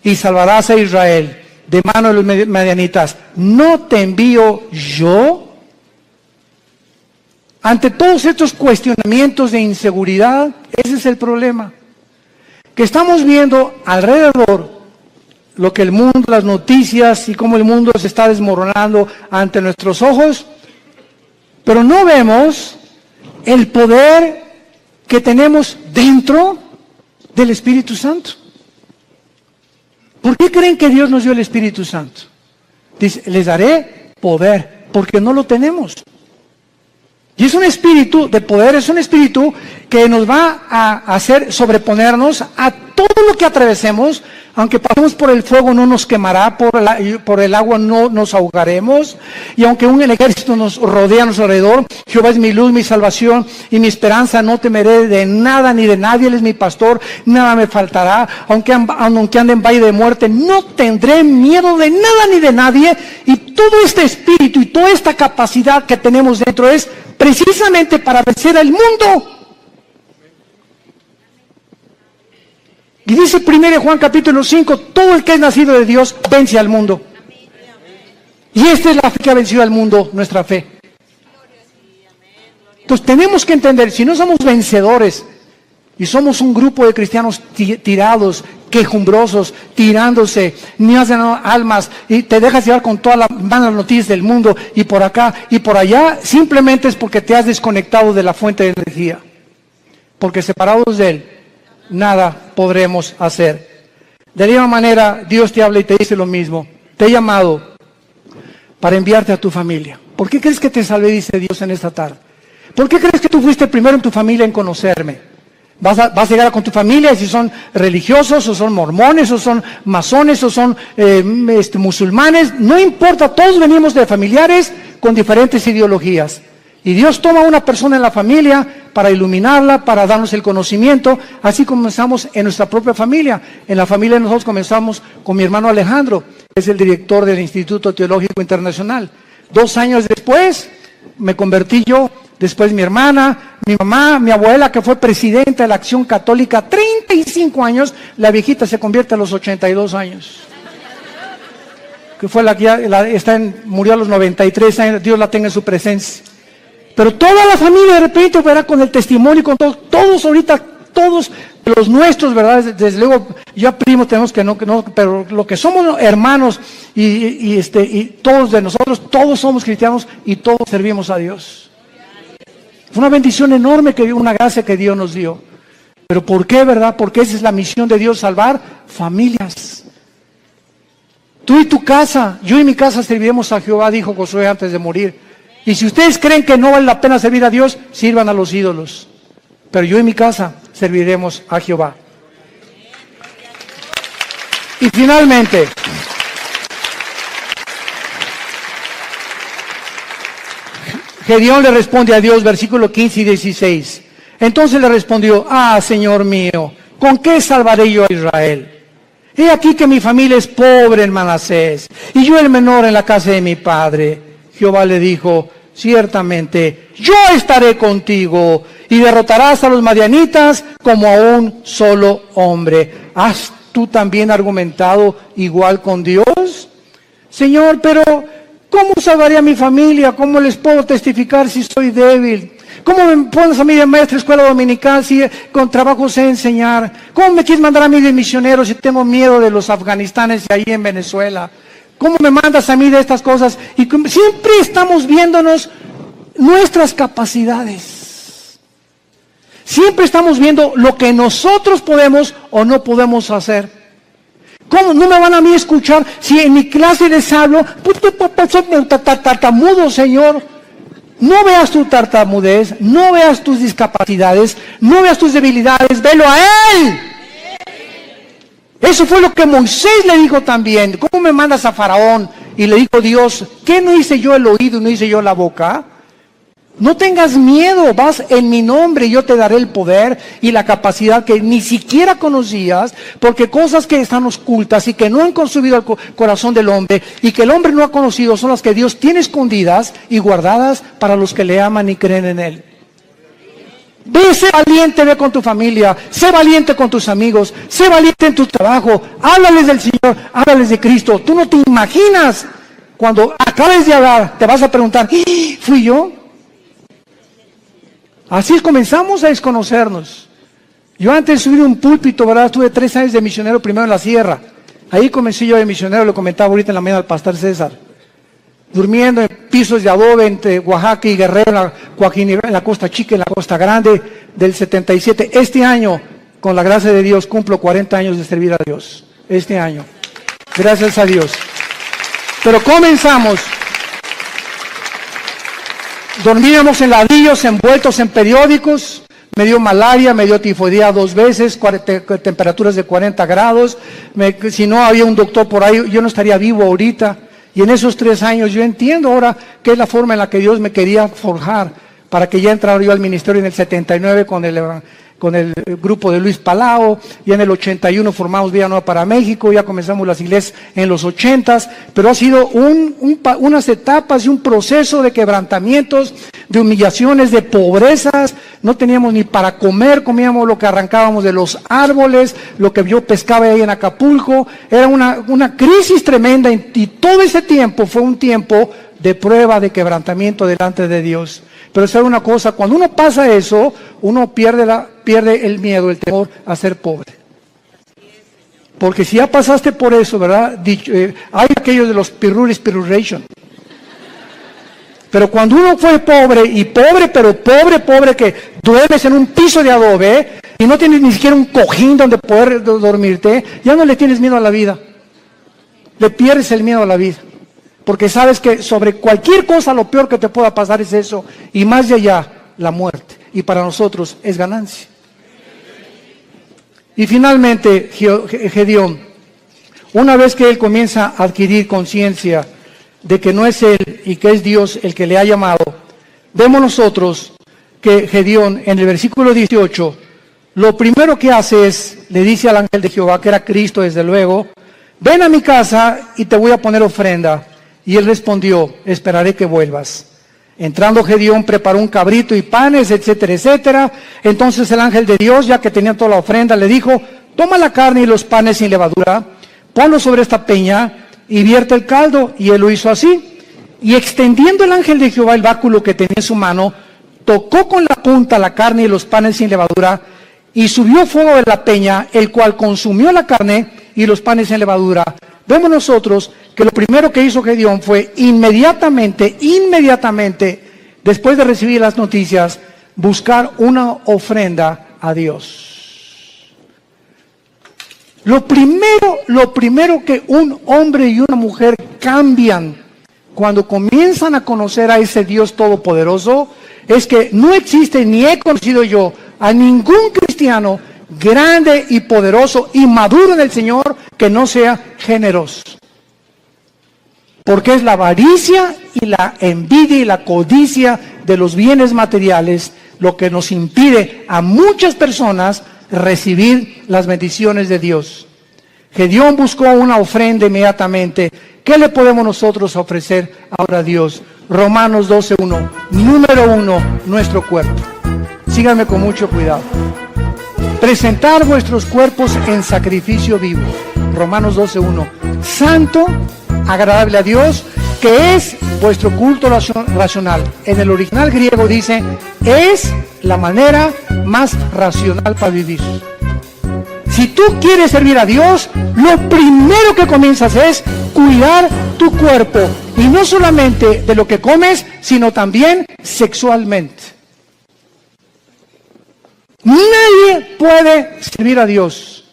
y salvarás a Israel de mano de los madianitas. ¿No te envío yo? Ante todos estos cuestionamientos de inseguridad, ese es el problema. Que estamos viendo alrededor lo que el mundo, las noticias y cómo el mundo se está desmoronando ante nuestros ojos, pero no vemos el poder que tenemos dentro del Espíritu Santo. ¿Por qué creen que Dios nos dio el Espíritu Santo? Dice, les daré poder, porque no lo tenemos. Y es un espíritu de poder, es un espíritu que nos va a hacer sobreponernos a todo lo que atravesemos. Aunque pasemos por el fuego no nos quemará, por el agua no nos ahogaremos. Y aunque un ejército nos rodea a nuestro alrededor, Jehová es mi luz, mi salvación y mi esperanza, no temeré de nada ni de nadie, Él es mi pastor, nada me faltará. Aunque ande en valle de muerte, no tendré miedo de nada ni de nadie. Y todo este espíritu y toda esta capacidad que tenemos dentro es precisamente para vencer al mundo. Y dice 1 Juan capítulo 5, todo el que es nacido de Dios vence al mundo. Y esta es la fe que ha vencido al mundo, nuestra fe. Entonces tenemos que entender, si no somos vencedores y somos un grupo de cristianos tirados, quejumbrosos, tirándose, niños de almas, y te dejas llevar con todas las malas noticias del mundo, y por acá y por allá, simplemente es porque te has desconectado de la fuente de energía. Porque separados de Él, nada podremos hacer. De la misma manera, Dios te habla y te dice lo mismo. Te he llamado para enviarte a tu familia. ¿Por qué crees que te salvé, dice Dios en esta tarde? ¿Por qué crees que tú fuiste el primero en tu familia en conocerme? Vas a llegar con tu familia, y si son religiosos, o son mormones, o son masones, o son musulmanes, no importa, todos venimos de familiares con diferentes ideologías. Y Dios toma a una persona en la familia para iluminarla, para darnos el conocimiento. Así comenzamos en nuestra propia familia. En la familia nosotros comenzamos con mi hermano Alejandro. es el director del Instituto Teológico Internacional. 2 años después me convertí yo, después mi hermana, mi mamá, mi abuela, que fue presidenta de la Acción Católica 35 años, la viejita se convierte a los 82 años. Que fue la que ya murió a los 93 años, Dios la tenga en su presencia. Pero toda la familia de repente, ¿verdad? Con el testimonio, con todos ahorita, todos los nuestros, ¿verdad? Desde luego, ya primos tenemos que no, pero lo que somos hermanos y todos de nosotros, todos somos cristianos y todos servimos a Dios. Fue una bendición enorme, una gracia que Dios nos dio. ¿Pero por qué, verdad? Porque esa es la misión de Dios, salvar familias. Tú y tu casa, yo y mi casa serviremos a Jehová, dijo Josué antes de morir. Y si ustedes creen que no vale la pena servir a Dios, sirvan a los ídolos. Pero yo y mi casa serviremos a Jehová. Y finalmente, Gedeón le responde a Dios, versículo 15 y 16. Entonces le respondió, Señor mío, ¿con qué salvaré yo a Israel? He aquí que mi familia es pobre en Manasés, y yo el menor en la casa de mi padre. Jehová le dijo, ciertamente, yo estaré contigo, y derrotarás a los madianitas como a un solo hombre. ¿Has tú también argumentado igual con Dios? Señor, pero ¿cómo salvaré a mi familia? ¿Cómo les puedo testificar si soy débil? ¿Cómo me pones a mí de maestra escuela dominical si con trabajo sé enseñar? ¿Cómo me quieres mandar a mí de misionero si tengo miedo de los afganistanes de ahí en Venezuela? ¿Cómo me mandas a mí de estas cosas? Y siempre estamos viéndonos nuestras capacidades. Siempre estamos viendo lo que nosotros podemos o no podemos hacer. ¿Cómo no me van a mí escuchar si en mi clase les hablo? Pues soy tartamudo, Señor. No veas tu tartamudez, no veas tus discapacidades, no veas tus debilidades, velo a Él. Eso fue lo que Moisés le dijo también. ¿Cómo me mandas a Faraón? Y le dijo Dios, ¿qué no hice yo el oído, no hice yo la boca? No tengas miedo, vas en mi nombre y yo te daré el poder y la capacidad que ni siquiera conocías, porque cosas que están ocultas y que no han consumido el corazón del hombre y que el hombre no ha conocido son las que Dios tiene escondidas y guardadas para los que le aman y creen en Él. Ve, sé valiente, ve con tu familia, sé valiente con tus amigos, sé valiente en tu trabajo, háblales del Señor, háblales de Cristo. Tú no te imaginas, cuando acabes de hablar, te vas a preguntar, ¿fui yo? Así comenzamos a desconocernos. Yo antes de subir un púlpito, ¿verdad? Estuve 3 años de misionero primero en la sierra. Ahí comencé yo de misionero, lo comentaba ahorita en la mañana al pastor César. Durmiendo en pisos de adobe entre Oaxaca y Guerrero, en la Costa Chica, en la Costa Grande, del 77. Este año, con la gracia de Dios, cumplo 40 años de servir a Dios. Este año. Gracias a Dios. Pero comenzamos. Dormíamos en ladrillos, envueltos en periódicos. Me dio malaria, me dio tifoidea 2 veces, temperaturas de 40 grados. Si no había un doctor por ahí, yo no estaría vivo ahorita. Y en esos 3 años yo entiendo ahora qué es la forma en la que Dios me quería forjar para que ya entrara yo al ministerio en el 79 con el grupo de Luis Palao, y en el 81 formamos Vida Nueva para México, ya comenzamos las iglesias en los 80s, pero ha sido unas etapas y un proceso de quebrantamientos, de humillaciones, de pobrezas. No teníamos ni para comer, comíamos lo que arrancábamos de los árboles, lo que yo pescaba ahí en Acapulco. Era una crisis tremenda, y todo ese tiempo fue un tiempo de prueba, de quebrantamiento delante de Dios. Pero sabe una cosa, cuando uno pasa eso, uno pierde el miedo, el temor a ser pobre. Porque si ya pasaste por eso, ¿verdad? Hay aquellos de los piruration. Pero cuando uno fue pobre, y pero pobre, que duermes en un piso de adobe y no tienes ni siquiera un cojín donde poder dormirte, ya no le tienes miedo a la vida. Le pierdes el miedo a la vida. Porque sabes que sobre cualquier cosa lo peor que te pueda pasar es eso, y más de allá, la muerte. Y para nosotros es ganancia. Y finalmente, Gedeón, una vez que él comienza a adquirir conciencia de que no es él y que es Dios el que le ha llamado, vemos nosotros que Gedeón, en el versículo 18, lo primero que hace es, le dice al ángel de Jehová, que era Cristo desde luego, ven a mi casa y te voy a poner ofrenda. Y él respondió, esperaré que vuelvas. Entrando Gedeón preparó un cabrito y panes, etcétera, etcétera. Entonces el ángel de Dios, ya que tenía toda la ofrenda, le dijo, toma la carne y los panes sin levadura, ponlo sobre esta peña y vierte el caldo. Y él lo hizo así. Y extendiendo el ángel de Jehová el báculo que tenía en su mano, tocó con la punta la carne y los panes sin levadura, y subió fuego de la peña, el cual consumió la carne y los panes sin levadura. Vemos nosotros que lo primero que hizo Gedeón fue inmediatamente, después de recibir las noticias, buscar una ofrenda a Dios. Lo primero que un hombre y una mujer cambian cuando comienzan a conocer a ese Dios todopoderoso es que no existe, ni he conocido yo a ningún cristiano grande y poderoso y maduro en el Señor que no sea generoso. Porque es la avaricia y la envidia y la codicia de los bienes materiales lo que nos impide a muchas personas recibir las bendiciones de Dios. Gedeón buscó una ofrenda inmediatamente. ¿Qué le podemos nosotros ofrecer ahora a Dios? Romanos 12:1. Número 1, nuestro cuerpo. Síganme con mucho cuidado. Presentar vuestros cuerpos en sacrificio vivo. Romanos 12:1. Santo, agradable a Dios, que es vuestro culto racional. En el original griego dice, es la manera más racional para vivir. Si tú quieres servir a Dios, lo primero que comienzas es cuidar tu cuerpo. Y no solamente de lo que comes, sino también sexualmente. Nadie puede servir a Dios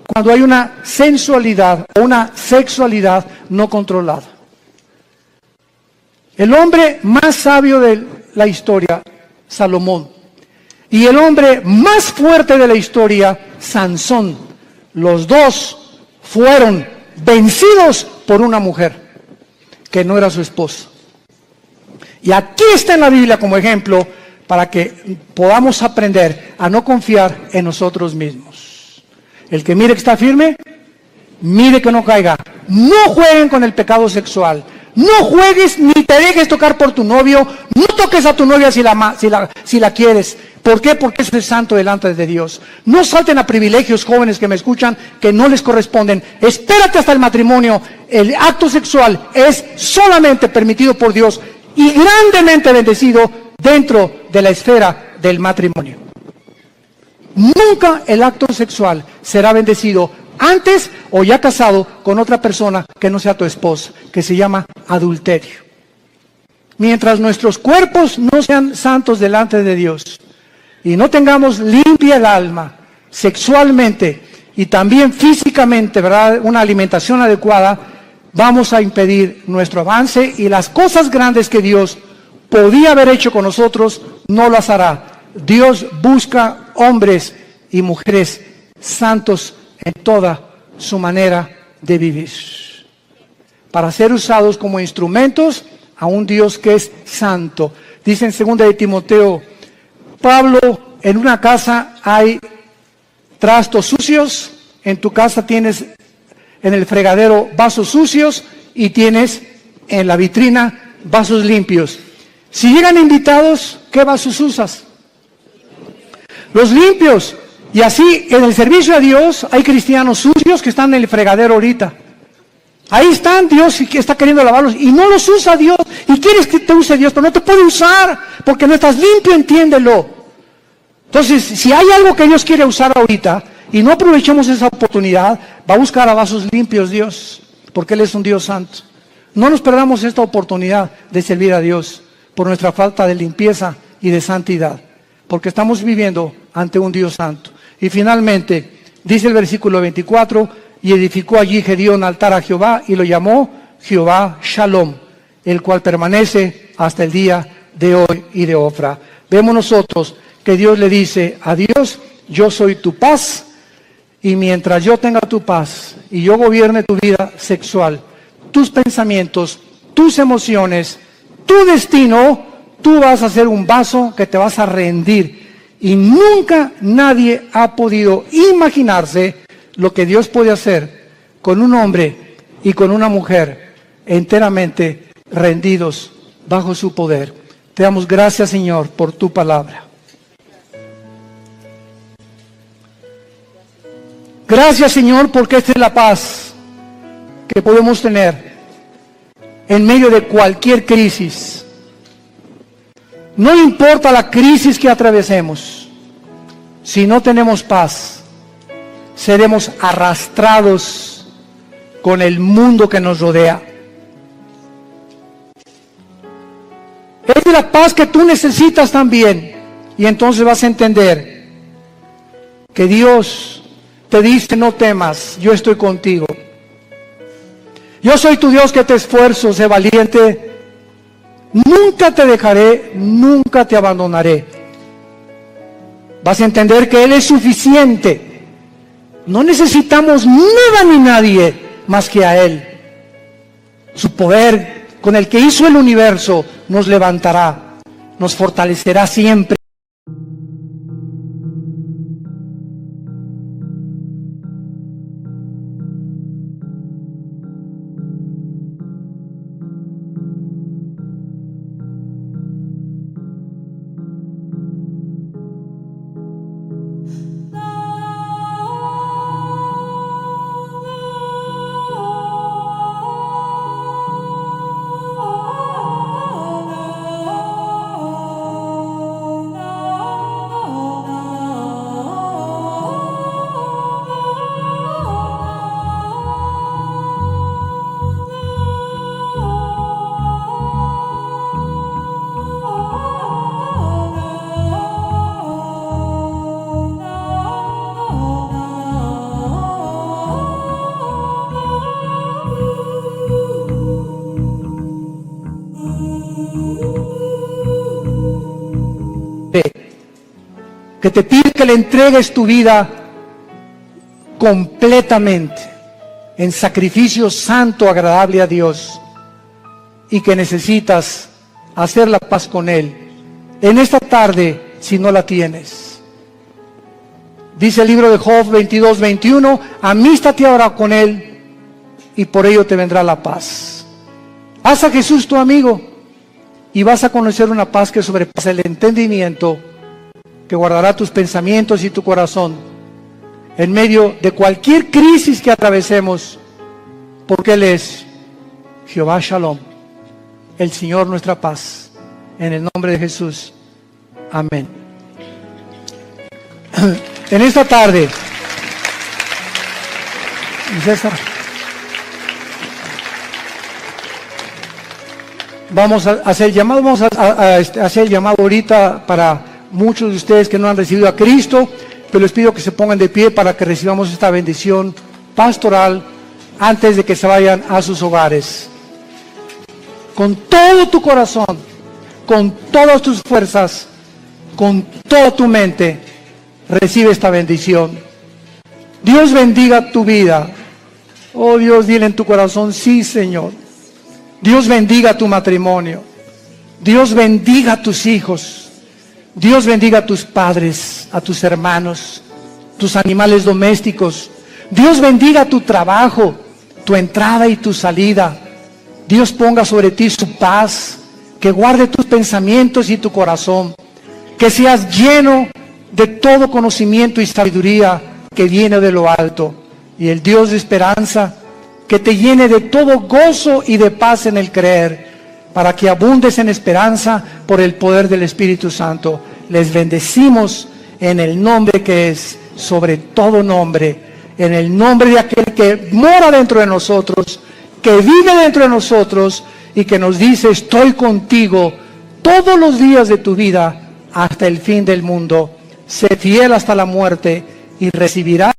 cuando hay una sensualidad o una sexualidad no controlada. El hombre más sabio de la historia, Salomón, y el hombre más fuerte de la historia, Sansón, los dos fueron vencidos por una mujer que no era su esposa. Y aquí está en la Biblia como ejemplo para que podamos aprender a no confiar en nosotros mismos. El que mire que está firme, mire que no caiga. No jueguen con el pecado sexual. No juegues ni te dejes tocar por tu novio. No toques a tu novia si la quieres. ¿Por qué? Porque eso es santo delante de Dios. No salten a privilegios, jóvenes que me escuchan, que no les corresponden. Espérate hasta el matrimonio. El acto sexual es solamente permitido por Dios y grandemente bendecido dentro de la esfera del matrimonio. Nunca el acto sexual será bendecido antes o ya casado con otra persona que no sea tu esposa, que se llama adulterio. Mientras nuestros cuerpos no sean santos delante de Dios y no tengamos limpia el alma sexualmente y también físicamente, ¿verdad?, una alimentación adecuada, vamos a impedir nuestro avance y las cosas grandes que Dios podía haber hecho con nosotros, no las hará. Dios busca hombres y mujeres santos en toda su manera de vivir, para ser usados como instrumentos a un Dios que es santo. Dice en 2 de Timoteo, Pablo, en una casa hay trastos sucios, en tu casa tienes en el fregadero vasos sucios y tienes en la vitrina vasos limpios. Si llegan invitados, ¿qué vasos usas? Los limpios. Y así, en el servicio a Dios, hay cristianos sucios que están en el fregadero ahorita. Ahí están, Dios que está queriendo lavarlos y no los usa Dios. Y quieres que te use Dios, pero no te puede usar porque no estás limpio, entiéndelo. Entonces, si hay algo que Dios quiere usar ahorita y no aprovechamos esa oportunidad, va a buscar a vasos limpios Dios, porque Él es un Dios santo. No nos perdamos esta oportunidad de servir a Dios por nuestra falta de limpieza y de santidad, porque estamos viviendo ante un Dios santo. Y finalmente, dice el versículo 24, y edificó allí Gedeón altar a Jehová y lo llamó Jehová Shalom, el cual permanece hasta el día de hoy y de Ofra. Vemos nosotros que Dios le dice a Dios, yo soy tu paz, y mientras yo tenga tu paz y yo gobierne tu vida sexual, tus pensamientos, tus emociones, tu destino, tú vas a ser un vaso que te vas a rendir. Y nunca nadie ha podido imaginarse lo que Dios puede hacer con un hombre y con una mujer enteramente rendidos bajo su poder. Te damos gracias, Señor, por tu palabra. Gracias, Señor, porque esta es la paz que podemos tener en medio de cualquier crisis. No importa la crisis que atravesemos, si no tenemos paz, seremos arrastrados con el mundo que nos rodea. Es la paz que tú necesitas también, y entonces vas a entender que Dios te dice: no temas, yo estoy contigo. Yo soy tu Dios que te esfuerzo, sé valiente. Nunca te dejaré, nunca te abandonaré. Vas a entender que Él es suficiente. No necesitamos nada ni nadie más que a Él. Su poder con el que hizo el universo nos levantará, nos fortalecerá siempre. Que te pide que le entregues tu vida completamente en sacrificio santo, agradable a Dios, y que necesitas hacer la paz con Él en esta tarde si no la tienes. Dice el libro de Job 22:21, amístate ahora con Él y por ello te vendrá la paz. Haz a Jesús tu amigo y vas a conocer una paz que sobrepasa el entendimiento, que guardará tus pensamientos y tu corazón en medio de cualquier crisis que atravesemos, porque Él es Jehová Shalom, el Señor nuestra paz. En el nombre de Jesús. Amén. En esta tarde, César, vamos a hacer el llamado, hacer el llamado ahorita para muchos de ustedes que no han recibido a Cristo, pero les pido que se pongan de pie para que recibamos esta bendición pastoral antes de que se vayan a sus hogares. Con todo tu corazón, con todas tus fuerzas, con toda tu mente, recibe esta bendición. Dios bendiga tu vida. Oh Dios, dile en tu corazón, sí, Señor. Dios bendiga tu matrimonio. Dios bendiga a tus hijos. Dios bendiga a tus padres, a tus hermanos, tus animales domésticos. Dios bendiga tu trabajo, tu entrada y tu salida. Dios ponga sobre ti su paz, que guarde tus pensamientos y tu corazón. Que seas lleno de todo conocimiento y sabiduría que viene de lo alto. Y el Dios de esperanza, que te llene de todo gozo y de paz en el creer, para que abundes en esperanza por el poder del Espíritu Santo. Les bendecimos en el nombre que es sobre todo nombre, en el nombre de aquel que mora dentro de nosotros, que vive dentro de nosotros y que nos dice: estoy contigo todos los días de tu vida hasta el fin del mundo. Sé fiel hasta la muerte y recibirás